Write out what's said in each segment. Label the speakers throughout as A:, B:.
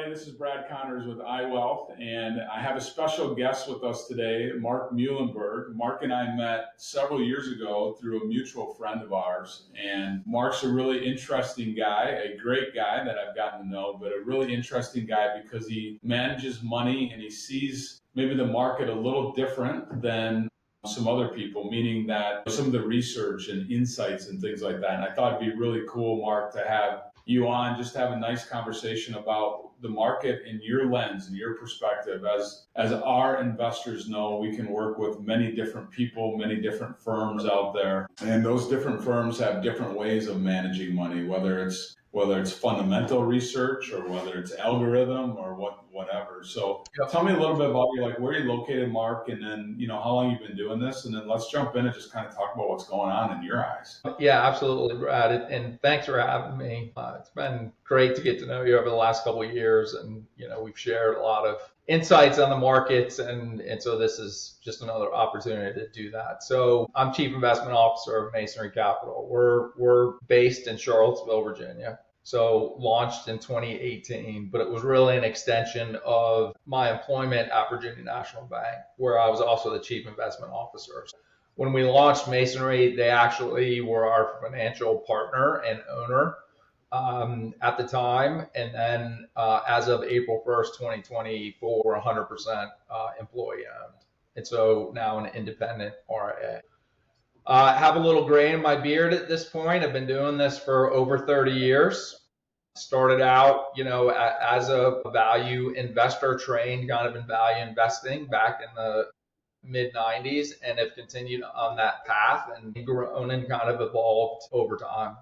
A: everybody. This is Brad Connors with iWealth, and I have a special guest with us today, Mark Meulenberg. Mark and I met several years ago through a mutual friend of ours, and Mark's a really interesting guy, a great guy that I've gotten to know, but a really interesting guy because he manages money and he sees maybe the market a little different than some other people, meaning that some of the research and insights and things like that. And I thought it'd be really cool, Mark, to have you on, just to have a nice conversation about the market in your lens and your perspective. As our investors know, we can work with many different people, many different firms out there, and those different firms have different ways of managing money, whether it's fundamental research or whether it's algorithm or whatever. So tell me a little bit about where you're located, Mark, and then, how long you've been doing this, and then let's jump in and just kind of talk about what's going on in your eyes.
B: Yeah, absolutely, Brad. And thanks for having me. It's been great to get to know you over the last couple of years. And, we've shared a lot of insights on the markets. And so this is just another opportunity to do that. So I'm Chief Investment Officer of Masonry Capital. We're based in Charlottesville, Virginia. So launched in 2018, but it was really an extension of my employment at Virginia National Bank, where I was also the Chief Investment Officer. When we launched Masonry, they actually were our financial partner and owner at the time. And then as of April 1st, 2024, we're 100% employee owned. And so now an independent RIA. I have a little gray in my beard at this point. I've been doing this for over 30 years. Started out, as a value investor, trained kind of in value investing back in the mid 90s, and have continued on that path and grown and kind of evolved over time.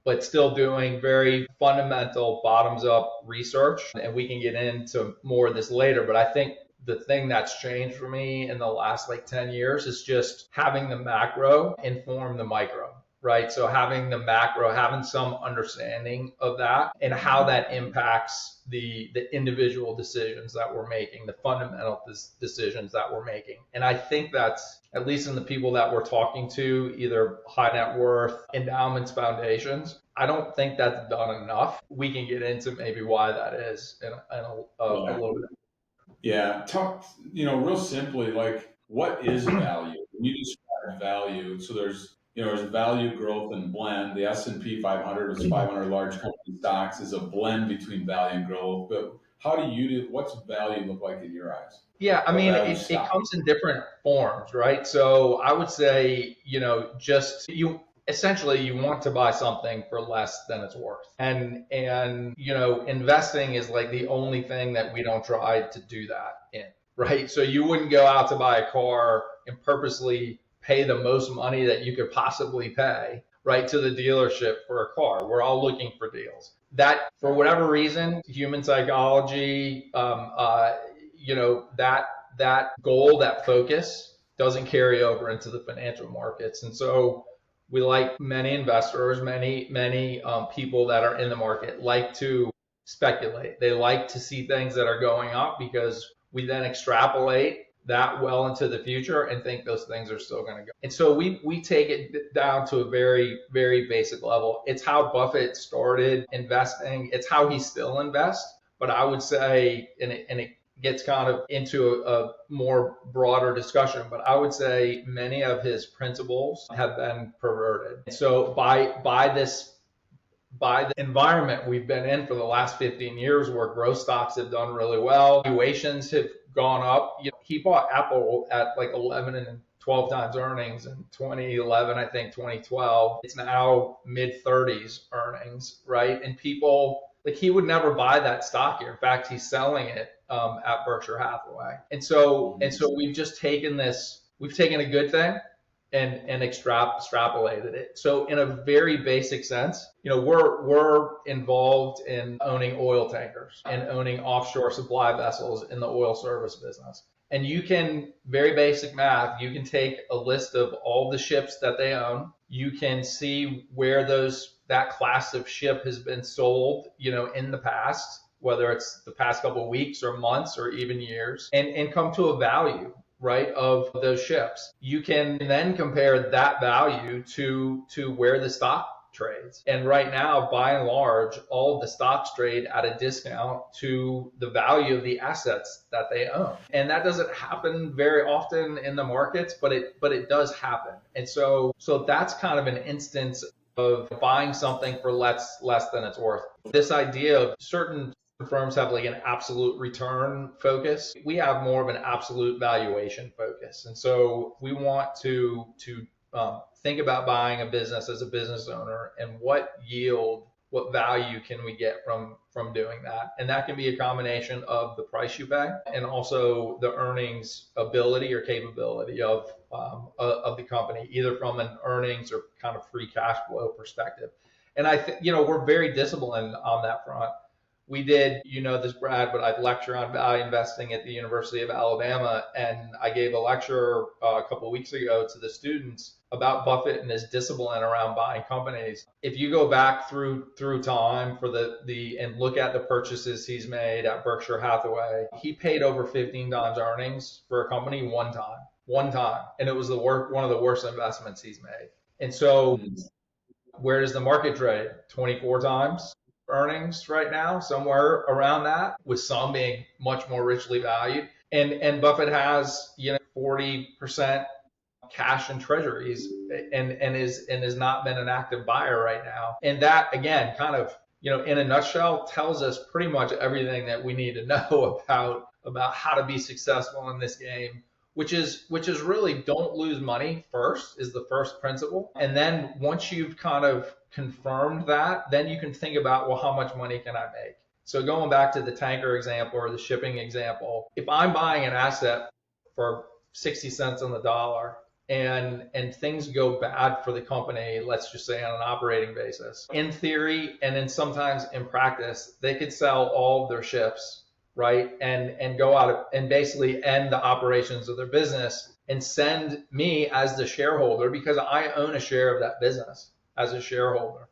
B: But still doing very fundamental bottoms up research. And we can get into more of this later, but I think the thing that's changed for me in the last 10 years is just having the macro inform the micro, right? So having the macro, having some understanding of that and how that impacts the individual decisions that we're making, the fundamental decisions that we're making. And I think that's, at least in the people that we're talking to, either high net worth, endowments, foundations, I don't think that's done enough. We can get into maybe why that is in a little bit.
A: Yeah, talk, real simply, what is value? When you describe value, so there's value, growth, and blend. The S&P 500 is 500 large company stocks, is a blend between value and growth. But what's value look like in your eyes?
B: Yeah, I mean, it comes in different forms, right? So I would say, essentially you want to buy something for less than it's worth. And investing is the only thing that we don't try to do that in, right? So you wouldn't go out to buy a car and purposely pay the most money that you could possibly pay, right, to the dealership for a car. We're all looking for deals. That, for whatever reason, human psychology, that goal, that focus doesn't carry over into the financial markets. And so we, like many investors, many people that are in the market, like to speculate. They like to see things that are going up because we then extrapolate that well into the future and think those things are still going to go. And so we take it down to a very, very basic level. It's how Buffett started investing. It's how he still invests. But I would say, and it gets kind of into a more broader discussion, but I would say many of his principles have been perverted. So by the environment we've been in for the last 15 years, where growth stocks have done really well, valuations have gone up. He bought Apple at 11 and 12 times earnings in 2011, I think 2012. It's now mid 30s earnings, right? And people, he would never buy that stock here. In fact, he's selling it at Berkshire Hathaway. And so we've just taken a good thing and extrapolated it. So in a very basic sense, we're involved in owning oil tankers and owning offshore supply vessels in the oil service business. And you can, very basic math, you can take a list of all the ships that they own. You can see where that class of ship has been sold, in the past, whether it's the past couple of weeks or months or even years, and come to a value, right, of those ships. You can then compare that value to where the stock trades. And right now, by and large, all of the stocks trade at a discount to the value of the assets that they own. And that doesn't happen very often in the markets, but it does happen. And so that's kind of an instance of buying something for less than it's worth. This idea of certain firms have like an absolute return focus. We have more of an absolute valuation focus. And so we want to think about buying a business as a business owner and what yield, what value can we get from doing that. And that can be a combination of the price you pay and also the earnings ability or capability of the company, either from an earnings or kind of free cash flow perspective. And I think, we're very disciplined on that front. We did, this, Brad, but I lecture on value investing at the University of Alabama, and I gave a lecture a couple of weeks ago to the students about Buffett and his discipline around buying companies. If you go back through time for and look at the purchases he's made at Berkshire Hathaway, he paid over 15 times earnings for a company one time, and it was one of the worst investments he's made. And so, where does the market trade? 24 times earnings right now, somewhere around that, with some being much more richly valued. And Buffett has 40% cash and treasuries and has not been an active buyer right now. And that, again, kind of, in a nutshell, tells us pretty much everything that we need to know about how to be successful in this game, which is really don't lose money first, is the first principle. And then once you've kind of confirmed that, then you can think about, well, how much money can I make? So going back to the tanker example or the shipping example, if I'm buying an asset for 60 cents on the dollar and things go bad for the company, let's just say on an operating basis, in theory and then sometimes in practice, they could sell all of their ships, right? And go out and basically end the operations of their business and send me as the shareholder, because I own a share of that business as a shareholder.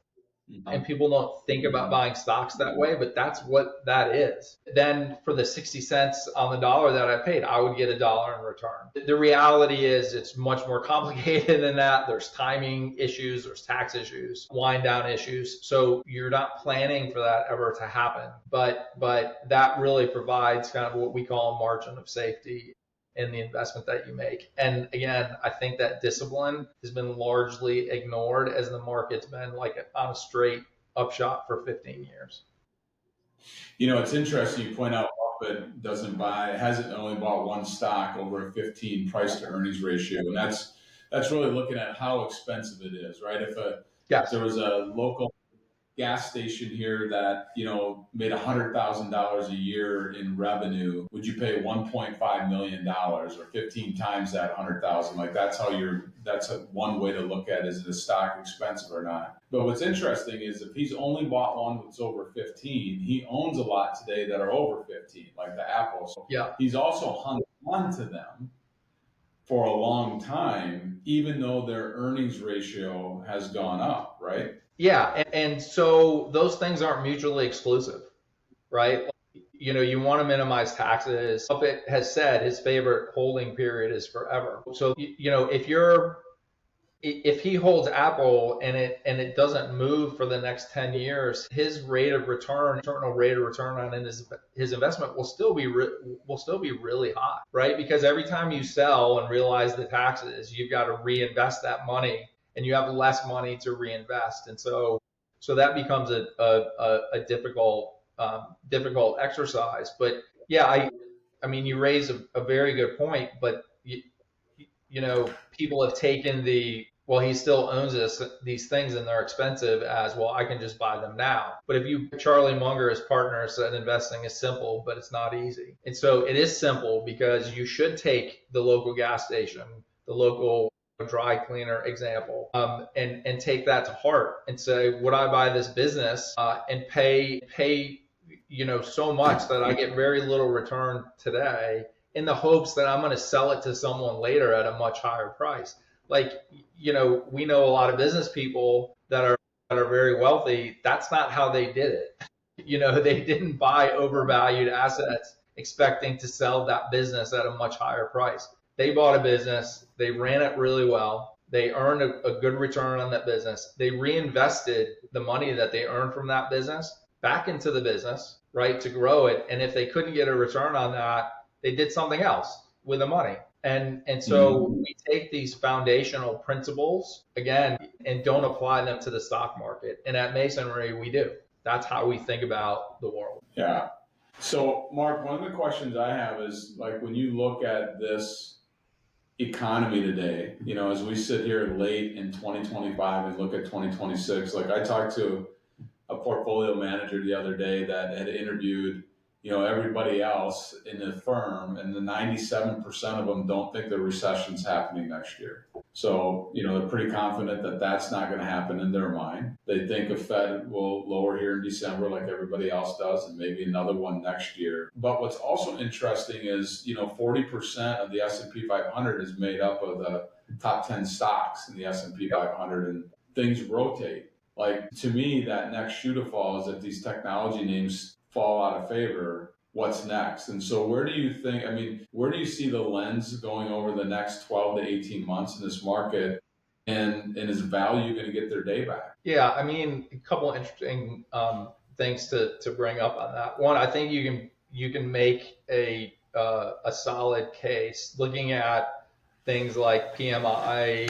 B: And people don't think about buying stocks that way, but that's what that is. Then for the 60 cents on the dollar that I paid, I would get $1 in return. The reality is it's much more complicated than that. There's timing issues, there's tax issues, wind down issues. So you're not planning for that ever to happen. But that really provides kind of what we call a margin of safety in the investment that you make. And again, I think that discipline has been largely ignored as the market's been like on a straight upshot for 15 years.
A: It's interesting you point out Buffett hasn't only bought one stock over a 15 price to earnings ratio. And that's really looking at how expensive it is, right? If there was a local gas station here that made $100,000 a year in revenue, would you pay $1.5 million or 15 times that 100,000? Like that's one way to look at, is it a stock expensive or not? But what's interesting is if he's only bought one that's over 15, he owns a lot today that are over 15, like the Apple. So he's also hung on to them for a long time, even though their earnings ratio has gone up, right?
B: Yeah, and so those things aren't mutually exclusive, right? You want to minimize taxes. Buffett has said his favorite holding period is forever. So, if he holds Apple and it doesn't move for the next 10 years, his internal rate of return on his investment will still be really high, right? Because every time you sell and realize the taxes, you've got to reinvest that money, and you have less money to reinvest. And so that becomes a difficult exercise. But yeah, I mean, you raise a very good point, but people have taken he still owns these things and they're expensive as, well, I can just buy them now. But Charlie Munger, his partner, said investing is simple, but it's not easy. And so it is simple because you should take the local gas station, the local dry cleaner example, and take that to heart and say, would I buy this business and pay so much that I get very little return today in the hopes that I'm going to sell it to someone later at a much higher price? Like, we know a lot of business people that are very wealthy. That's not how they did it. They didn't buy overvalued assets expecting to sell that business at a much higher price. They bought a business, they ran it really well, They earned a good return on that business. They reinvested the money that they earned from that business back into the business, right, to grow it. And if they couldn't get a return on that, they did something else with the money. And so we take these foundational principles again and don't apply them to the stock market. And at Masonry, we do. That's how we think about the world.
A: Yeah. So, Mark, one of the questions I have is, like, when you look at this economy today, as we sit here late in 2025 and look at 2026, like I talked to a portfolio manager the other day that had interviewed, everybody else in the firm, and the 97% of them don't think the recession's happening next year. So, they're pretty confident that that's not going to happen in their mind. They think a Fed will lower here in December like everybody else does, and maybe another one next year. But what's also interesting is, 40% of the S&P 500 is made up of the top 10 stocks in the S&P 500, and things rotate. Like, to me, that next shoe to fall is if these technology names fall out of favor, what's next? And so where do you see the lens going over the next 12 to 18 months in this market? And is value going to get their day back?
B: Yeah, a couple interesting things to bring up on that. One, I think you can make a solid case looking at things like PMI,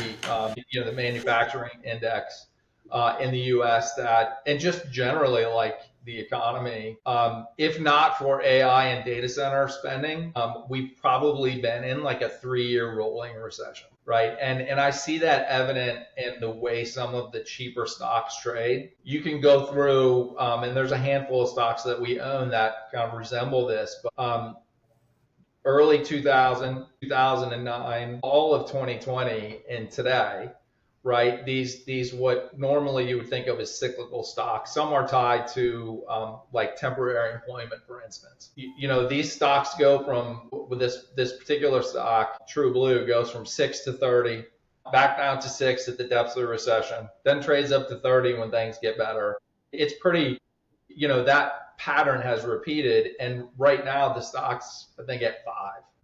B: the manufacturing index in the U.S. and just generally like the economy. If not for AI and data center spending, we've probably been in like a 3-year rolling recession, right? And I see that evident in the way some of the cheaper stocks trade. You can go through, and there's a handful of stocks that we own that kind of resemble this, but early 2000, 2009, all of 2020 and today, right? These what normally you would think of as cyclical stocks. Some are tied to like temporary employment, for instance. These stocks go from, with this particular stock, True Blue, goes from 6 to 30, back down to 6 at the depths of the recession, then trades up to 30 when things get better. It's pretty, that pattern has repeated, and right now the stock's, I think, at 5,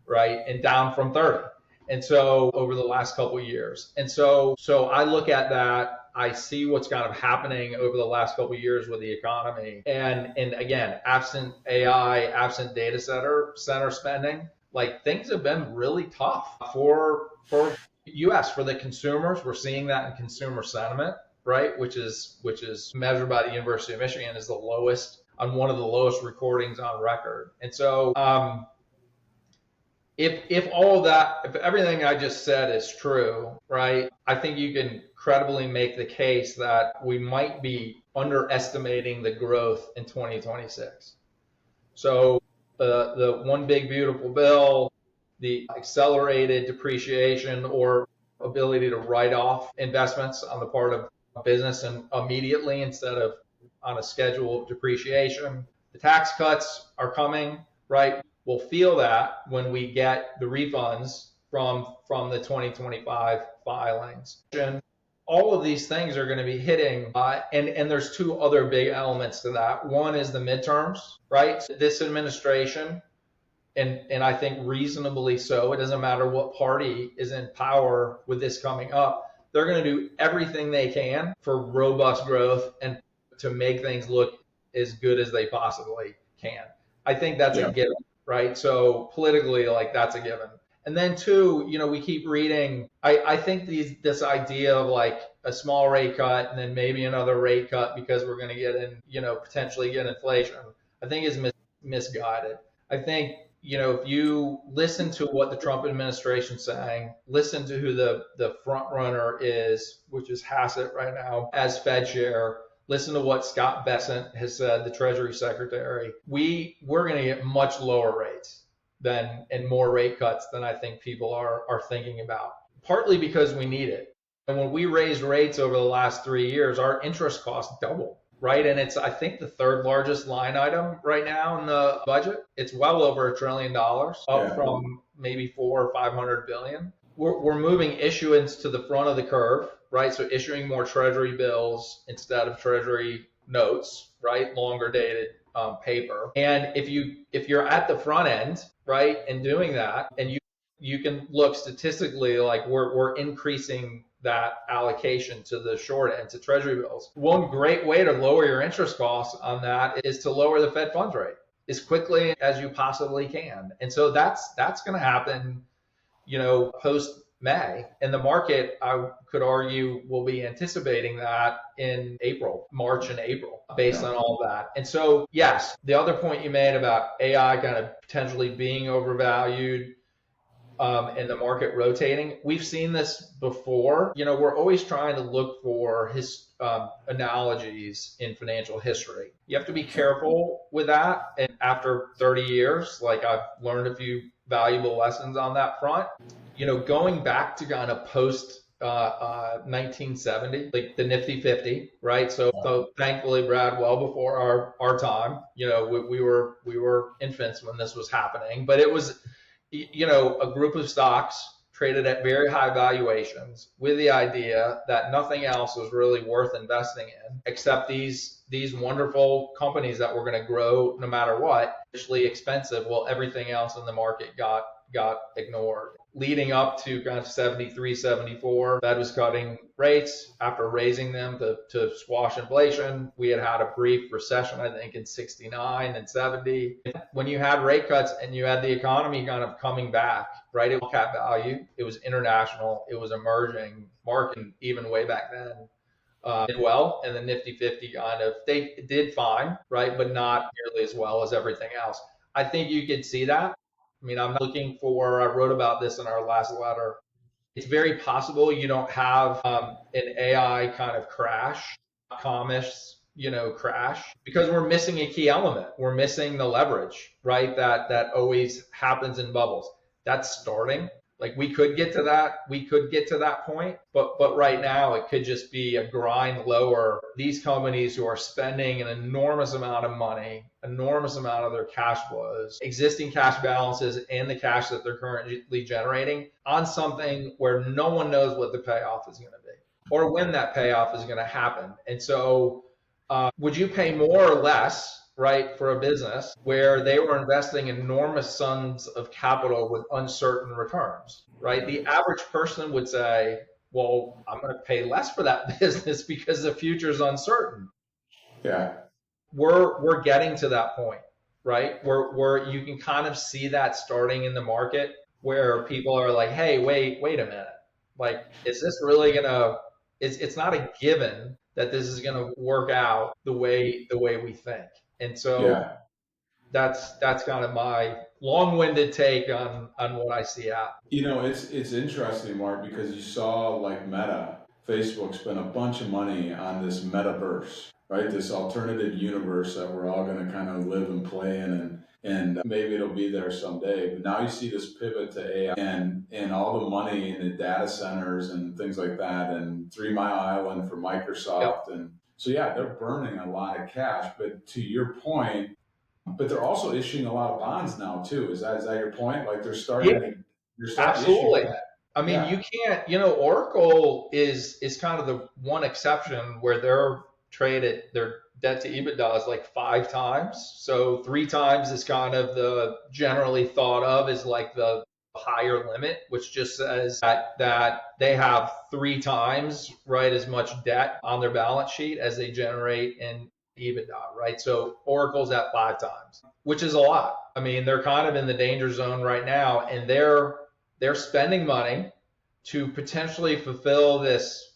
B: right, and down from 30. And so over the last couple of years. And so I look at that, I see what's kind of happening over the last couple of years with the economy. And again, absent AI, absent data center spending, like things have been really tough for US, for the consumers. We're seeing that in consumer sentiment, right? Which is measured by the University of Michigan as the lowest, on one of the lowest recordings on record. And so, If all of that, if everything I just said is true, right, I think you can credibly make the case that we might be underestimating the growth in 2026. So the one big beautiful bill, the accelerated depreciation or ability to write off investments on the part of a business and immediately instead of on a schedule of depreciation. The tax cuts are coming, right? We'll feel that when we get the refunds from the 2025 filings. And all of these things are going to be hitting, and there's 2 other big elements to that. One is the midterms, right? This administration, and I think reasonably so, it doesn't matter what party is in power with this coming up, they're going to do everything they can for robust growth and to make things look as good as they possibly can. I think that's a given. Right. So politically, like that's a given. And then 2, we keep reading. I think this idea of like a small rate cut and then maybe another rate cut because we're going to get in, potentially get inflation, I think is misguided. I think, if you listen to what the Trump administration's saying, listen to who the front runner is, which is Hassett right now as Fed chair, listen to what Scott Bessent has said, the Treasury Secretary. We're going to get much lower rates and more rate cuts than I think people are thinking about, partly because we need it. And when we raised rates over the last 3 years, our interest costs doubled, right? And it's, I think, the 3rd largest line item right now in the budget. It's well over $1 trillion, up from maybe 400 or 500 billion. We're moving issuance to the front of the curve, right? So issuing more Treasury bills instead of Treasury notes, right? Longer dated paper. And if you're at the front end, right, and doing that, and you can look statistically like we're increasing that allocation to the short end, to treasury bills. One great way to lower your interest costs on that is to lower the Fed funds rate as quickly as you possibly can. And so that's going to happen, post May. And the market, I could argue, will be anticipating that in March and April, based on all that. And so, yes, the other point you made about AI kind of potentially being overvalued, and the market rotating, we've seen this before. We're always trying to look for analogies in financial history. You have to be careful with that. And after 30 years, I've learned a few valuable lessons on that front. Going back to kind of post 1970, like the Nifty 50, right? So thankfully, Brad, well before our time, we were infants when this was happening, but it was, a group of stocks traded at very high valuations with the idea that nothing else was really worth investing in except these wonderful companies that were going to grow no matter what, initially expensive. Well, everything else in the market got ignored. Leading up to kind of 73, 74, Fed was cutting rates after raising them to squash inflation. We had a brief recession, I think, in 69 and 70. When you had rate cuts and you had the economy kind of coming back, right? It was cap value. It was international. It was emerging market, even way back then. Did well, and the Nifty 50 they did fine, right? But not nearly as well as everything else. I think you could see that. I mean, I'm not looking for, I wrote about this in our last letter. It's very possible you don't have an AI kind of crash, commerce, crash, because we're missing a key element. We're missing the leverage, right? That always happens in bubbles. That's starting. We could get to that. We could get to that point, but right now it could just be a grind lower. These companies who are spending an enormous amount of money, enormous amount of their cash flows, existing cash balances, and the cash that they're currently generating on something where no one knows what the payoff is going to be or when that payoff is going to happen. And so, would you pay more or less, right, for a business where they were investing enormous sums of capital with uncertain returns, right? The average person would say, well, I'm going to pay less for that business because the future is uncertain.
A: Yeah.
B: We're getting to that point, right? Where you can kind of see that starting in the market where people are like, hey, wait a minute. Is this really going to, it's not a given that this is going to work out the way we think. And so that's kind of my long-winded take on what I see out.
A: It's interesting, Mark, because you saw Meta, Facebook spent a bunch of money on this metaverse, right? This alternative universe that we're all going to kind of live and play in, and maybe it'll be there someday. But now you see this pivot to AI and all the money in the data centers and things like that, and 3 Mile Island for Microsoft. And so, they're burning a lot of cash. But to your point, but they're also issuing a lot of bonds now too. Is that your point? They're starting
B: absolutely. I mean, you can't, Oracle is kind of the one exception where they're traded, their debt to EBITDA is 5 times. So 3 times is kind of the generally thought of as the higher limit, which just says that they have 3 times, right, as much debt on their balance sheet as they generate in EBITDA, right? So Oracle's at 5 times, which is a lot. I mean, they're kind of in the danger zone right now, and they're spending money to potentially fulfill this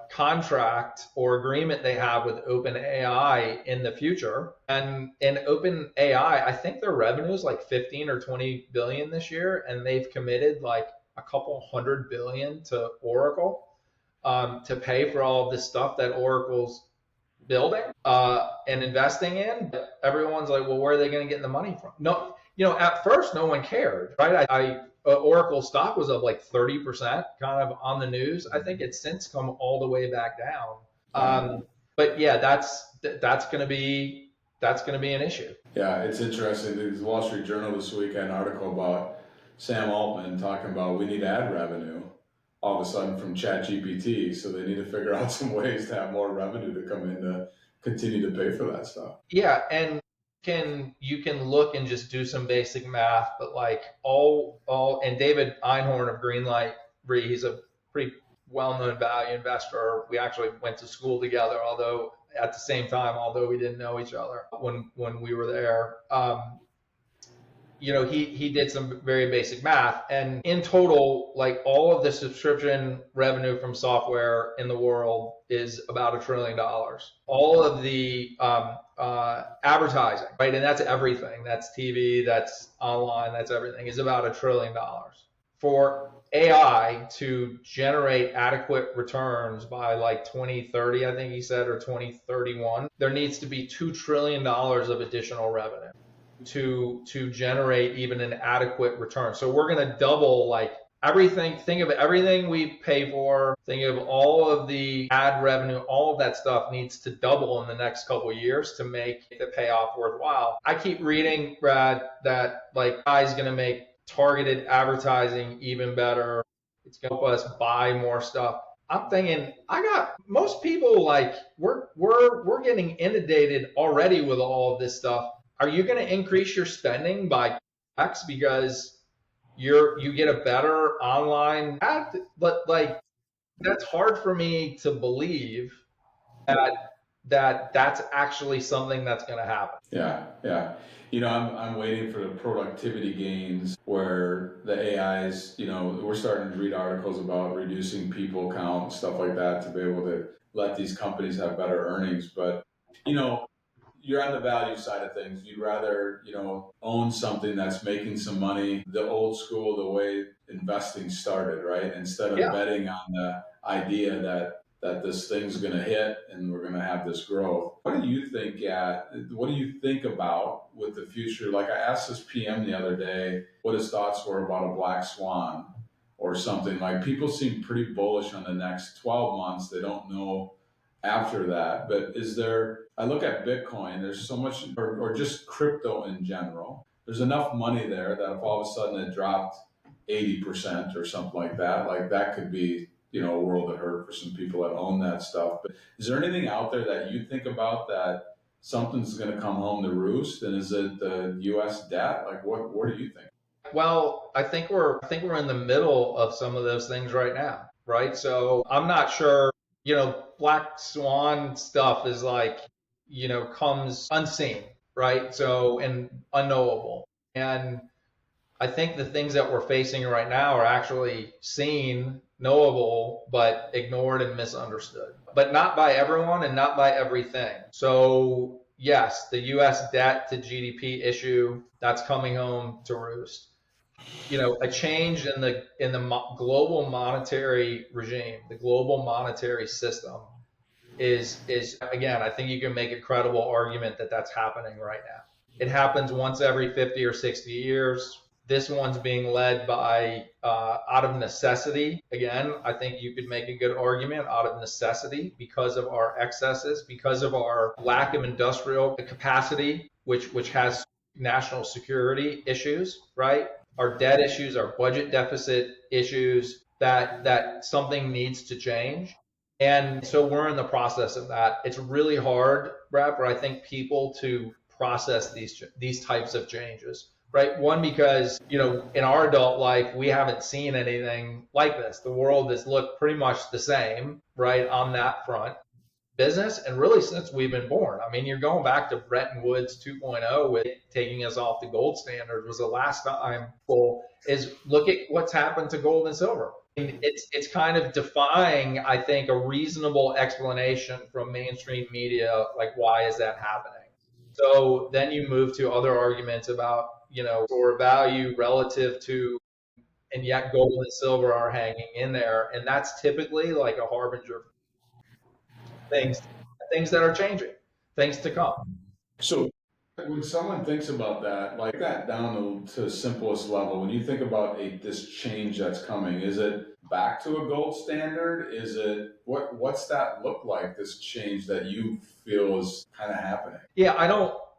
B: contract or agreement they have with OpenAI in the future. And in OpenAI, I think their revenue is 15 or 20 billion this year, and they've committed a couple $100 billion to Oracle to pay for all of this stuff that Oracle's building and investing in. Everyone's like, well, where are they going to get the money from? No, at first no one cared, right? Oracle stock was up 30% kind of on the news. I think it's since come all the way back down. But yeah, that's going to be an issue.
A: Yeah, it's interesting. The Wall Street Journal this week had an article about Sam Altman talking about we need ad revenue all of a sudden from ChatGPT, so they need to figure out some ways to have more revenue to come in to continue to pay for that stuff.
B: Yeah, and you can look and just do some basic math, but all and David Einhorn of Greenlight He's a pretty well-known value investor. We actually went to school together, although at the same time, although we didn't know each other when we were there. He did some very basic math, and in total, like all of the subscription revenue from software in the world is about $1 trillion. All of the advertising, right, and that's everything. That's TV, that's online, that's everything, is about $1 trillion. For AI to generate adequate returns by like 2030, I think he said, or 2031, there needs to be $2 trillion of additional revenue to generate even an adequate return. So we're going to double like everything. Think of everything we pay for. Think of all of the ad revenue. All of that stuff needs to double in the next couple of years to make the payoff worthwhile. I keep reading, Brad, that like AI is going to make targeted advertising even better. It's going to help us buy more stuff. I'm thinking, most people like we're getting inundated already with all of this stuff. Are you going to increase your spending by X because you get a better online ad? But like, that's hard for me to believe that that's actually something that's going to happen.
A: Yeah. I'm waiting for the productivity gains where the AIs, we're starting to read articles about reducing people count and stuff like that to be able to let these companies have better earnings. But, you're on the value side of things. You'd rather, own something that's making some money the old school, the way investing started, right? Instead of betting on the idea that this thing's going to hit and we're going to have this growth. What do you think about with the future? Like I asked this PM the other day what his thoughts were about a black swan or something. Like people seem pretty bullish on the next 12 months. They don't know after that. But I look at Bitcoin, there's so much, or just crypto in general, there's enough money there that if all of a sudden it dropped 80% or something like that could be, a world of hurt for some people that own that stuff. But is there anything out there that you think about that something's going to come home to roost? And is it the U.S. debt? Like what do you think?
B: Well, I think we're in the middle of some of those things right now, right? So I'm not sure, black swan stuff is like, comes unseen, right? So, and unknowable. And I think the things that we're facing right now are actually seen, knowable, but ignored and misunderstood. But not by everyone and not by everything. So yes, the U.S. debt to GDP issue, that's coming home to roost. A change in the global monetary regime, the global monetary system is again, I think you can make a credible argument that that's happening right now. It happens once every 50 or 60 years. This one's being led by out of necessity. Again, I think you could make a good argument out of necessity because of our excesses, because of our lack of industrial capacity, which has national security issues, right? Our debt issues, our budget deficit issues, that something needs to change. And so we're in the process of that. It's really hard, Brad, for I think people to process these types of changes, right? One, because, in our adult life, we haven't seen anything like this. The world has looked pretty much the same, right, on that front. Business, and really since we've been born. I mean, you're going back to Bretton Woods 2.0 with taking us off the gold standard was the last time. Is look at what's happened to gold and silver. It's kind of defying, I think, a reasonable explanation from mainstream media, like why is that happening? So then you move to other arguments about, store value relative to, and yet gold and silver are hanging in there. And that's typically like a harbinger things that are changing, things to come.
A: So when someone thinks about that, like that down to the simplest level, when you think about this change that's coming, is it back to a gold standard? Is it what's that look like, this change that you feel is kind of happening?
B: Yeah,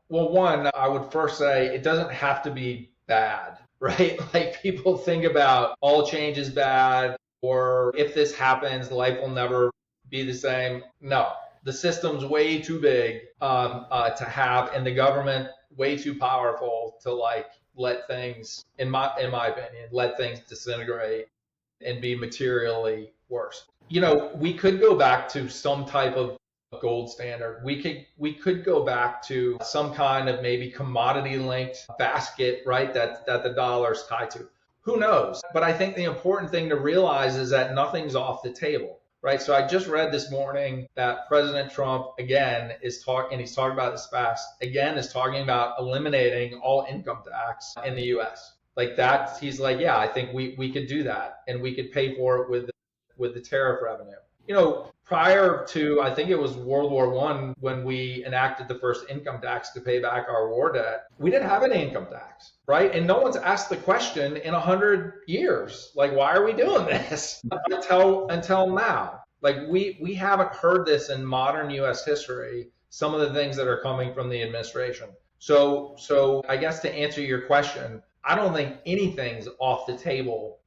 B: one, I would first say it doesn't have to be bad, right? Like people think about all change is bad, or if this happens, life will never be the same. No, the system's way too big to have, and the government way too powerful to like let things, in my opinion, let things disintegrate and be materially worse. We could go back to some type of gold standard. We could go back to some kind of maybe commodity linked basket, right? That the dollar's tied to. Who knows? But I think the important thing to realize is that nothing's off the table, right? So I just read this morning that President Trump again is talking, and he's talking about this fast, again is talking about eliminating all income tax in the US. Like that, he's like, yeah, I think we could do that, and we could pay for it with the tariff revenue. Prior to, I think it was World War I, when we enacted the first income tax to pay back our war debt, we didn't have any income tax, right? And no one's asked the question in 100 years, like, why are we doing this until now? Like, we haven't heard this in modern U.S. history, some of the things that are coming from the administration. So I guess to answer your question, I don't think anything's off the table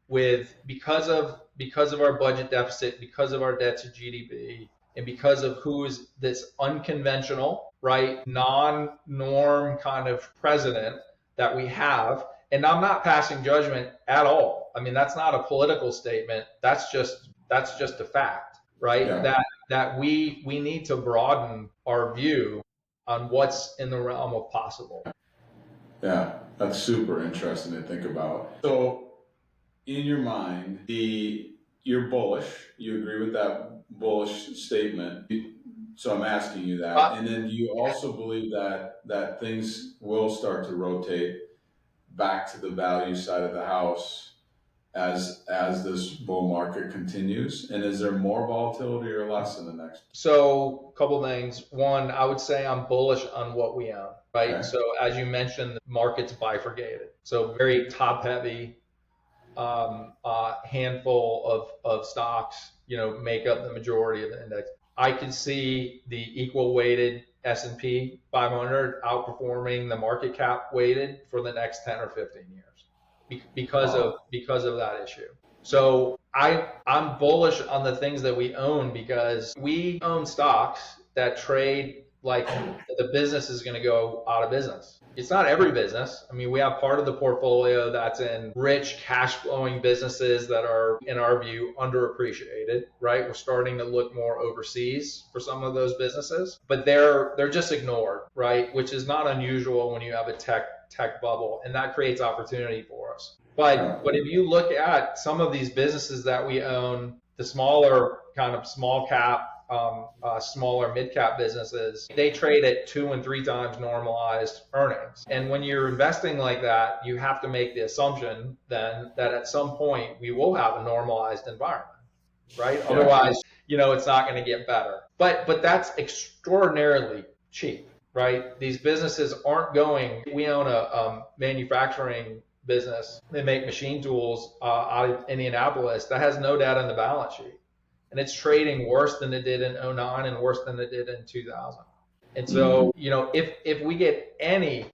B: because of our budget deficit, because of our debt to GDP, and because of who is this unconventional, right, non-norm kind of president that we have. And I'm not passing judgment at all. I mean, that's not a political statement. That's just a fact, right? Yeah. That we need to broaden our view on what's in the realm of possible.
A: Yeah, that's super interesting to think about. So, in your mind, you're bullish. You agree with that bullish statement. So I'm asking you that. And then you also believe that things will start to rotate back to the value side of the house as this bull market continues. And is there more volatility or less in the next?
B: So a couple things. One, I would say I'm bullish on what we own, right? Okay. So as you mentioned, the market's bifurcated. So very top heavy. Handful of stocks, make up the majority of the index. I could see the equal weighted S&P 500 outperforming the market cap weighted for the next 10 or 15 years because of that issue. So I'm bullish on the things that we own because we own stocks that trade like the business is going to go out of business. It's not every business. I mean, we have part of the portfolio that's in rich cash flowing businesses that are, in our view, underappreciated, right? We're starting to look more overseas for some of those businesses, but they're just ignored, right? Which is not unusual when you have a tech bubble, and that creates opportunity for us. But if you look at some of these businesses that we own, the smaller kind of small cap, smaller mid-cap businesses, they trade at 2 and 3 times normalized earnings. And when you're investing like that, you have to make the assumption then that at some point we will have a normalized environment, right? Yeah. Otherwise, it's not going to get better. But that's extraordinarily cheap, right? These businesses aren't going. We own a manufacturing business. They make machine tools out of Indianapolis that has no debt on the balance sheet. And it's trading worse than it did in 2009 and worse than it did in 2000. And so, if we get any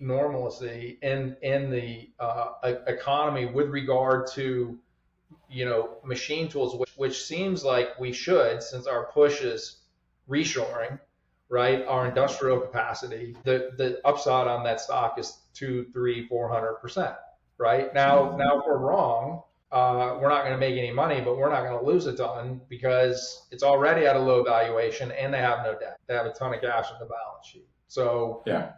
B: normalcy in the economy with regard to, machine tools, which seems like we should, since our push is reshoring, right? Our industrial capacity, the upside on that stock is 200%, 300%, 400%, right? Now if we're wrong, we're not going to make any money, but we're not going to lose a ton because it's already at a low valuation and they have no debt. They have a ton of cash on the balance sheet. So, yeah.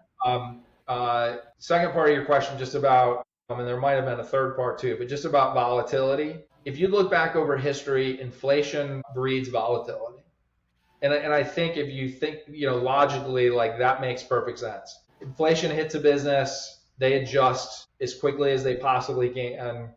B: Second part of your question, just about, and there might have been a third part too, but just about volatility. If you look back over history, inflation breeds volatility. And I think if you think, logically, like that makes perfect sense. Inflation hits a business, they adjust as quickly as they possibly can.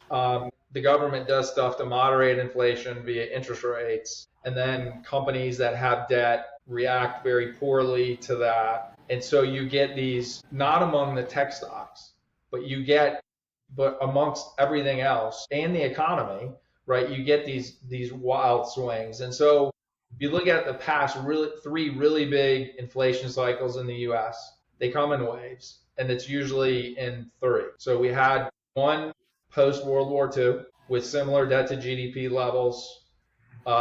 B: The government does stuff to moderate inflation via interest rates, and then companies that have debt react very poorly to that. And so you get these, not among the tech stocks, but amongst everything else and the economy, right? You get these wild swings. And so if you look at the past 3 really big inflation cycles in the US, they come in waves, and it's usually in 3. So we had one post-World War II with similar debt to GDP levels,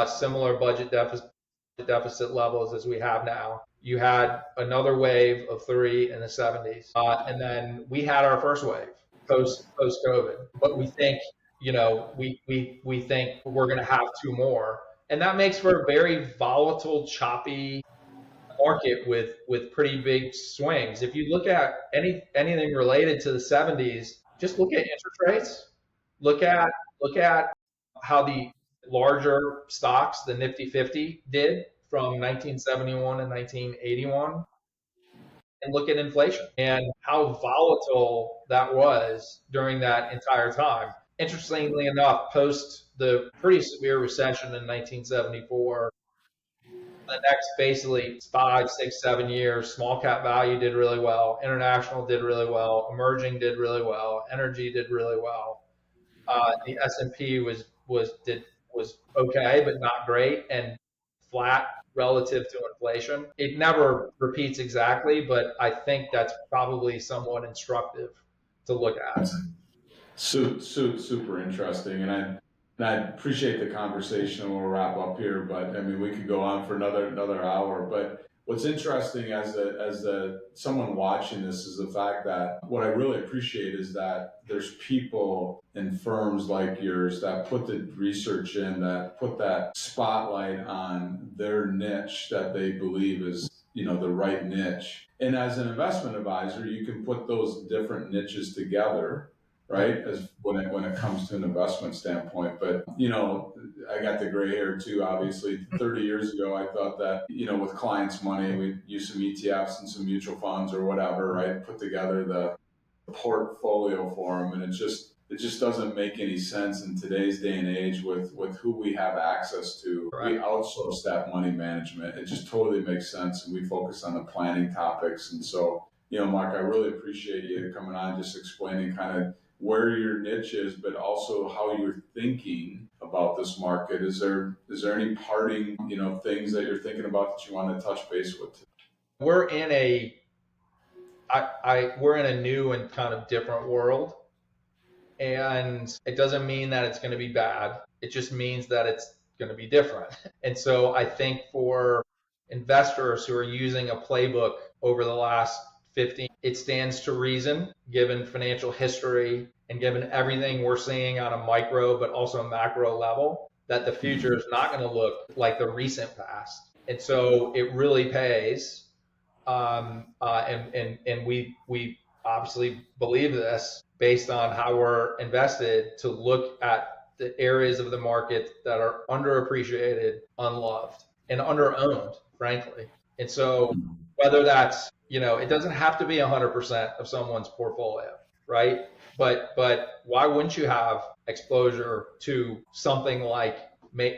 B: similar budget deficit levels as we have now. You had another wave of 3 in the 70s, and then we had our first wave post-COVID. But we think, we think we're going to have two more. And that makes for a very volatile, choppy market with pretty big swings. If you look at anything related to the 70s, just look at interest rates. Look at how the larger stocks, the Nifty 50, did from 1971 and 1981, and look at inflation and how volatile that was during that entire time. Interestingly enough, post the pretty severe recession in 1974, the next basically 5, 6, 7 years, small cap value did really well, international did really well, emerging did really well, energy did really well. The S&P was okay, but not great, and flat relative to inflation. It never repeats exactly, but I think that's probably somewhat instructive to look at.
A: Super interesting, and I appreciate the conversation. We'll wrap up here, but I mean we could go on for another hour. But what's interesting as someone watching this is the fact that what I really appreciate is that there's people in firms like yours that put the research in, that put that spotlight on their niche that they believe is the right niche. And as an investment advisor, you can put those different niches together, right? As when it comes to an investment standpoint. But I got the gray hair too, obviously. 30 years ago I thought that, with clients' money, we'd use some ETFs and some mutual funds or whatever, right? Put together the portfolio for them, and it just doesn't make any sense in today's day and age with who we have access to.
B: Right.
A: We outsource that money management. It just totally makes sense, and we focus on the planning topics. And so, Mark, I really appreciate you coming on, just explaining kind of where your niche is, but also how you're thinking about this market. Is there any parting, things that you're thinking about that you want to touch base with?
B: We're in a new and kind of different world, and it doesn't mean that it's going to be bad. It just means that it's going to be different. And so I think for investors who are using a playbook over the last 15, it stands to reason, given financial history and given everything we're seeing on a micro but also a macro level, that the future is not going to look like the recent past. And so it really pays. And we obviously believe this based on how we're invested, to look at the areas of the market that are underappreciated, unloved, and underowned, frankly. And so whether that's, it doesn't have to be 100% of someone's portfolio, right? But why wouldn't you have exposure to something like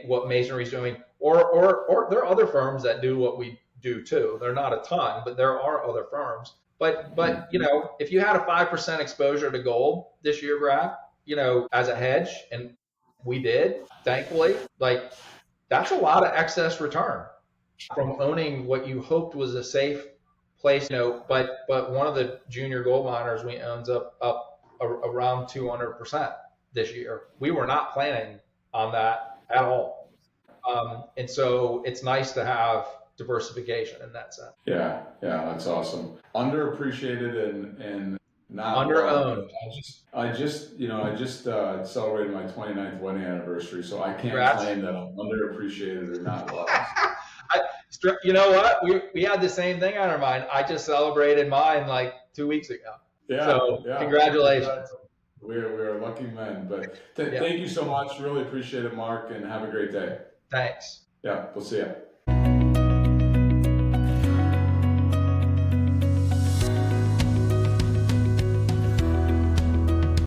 B: what Masonry's doing, or there are other firms that do what we do too. They're not a ton, but there are other firms. But if you had a 5% exposure to gold this year, Brad, as a hedge, and we did, thankfully, that's a lot of excess return from owning what you hoped was a safe place, but one of the junior gold miners we own's up around 200% this year. We were not planning on that at all. And so it's nice to have diversification in that sense.
A: Yeah, that's awesome. Underappreciated and not
B: underowned.
A: I just celebrated my 29th wedding anniversary, so I can't
B: Congrats.
A: claim that I'm underappreciated or not loved.
B: You know what? We had the same thing on our mind. I just celebrated mine like 2 weeks ago. So congratulations.
A: We're lucky men. But thank you so much. Really appreciate it, Mark, and have a great day.
B: Thanks.
A: Yeah, we'll see you.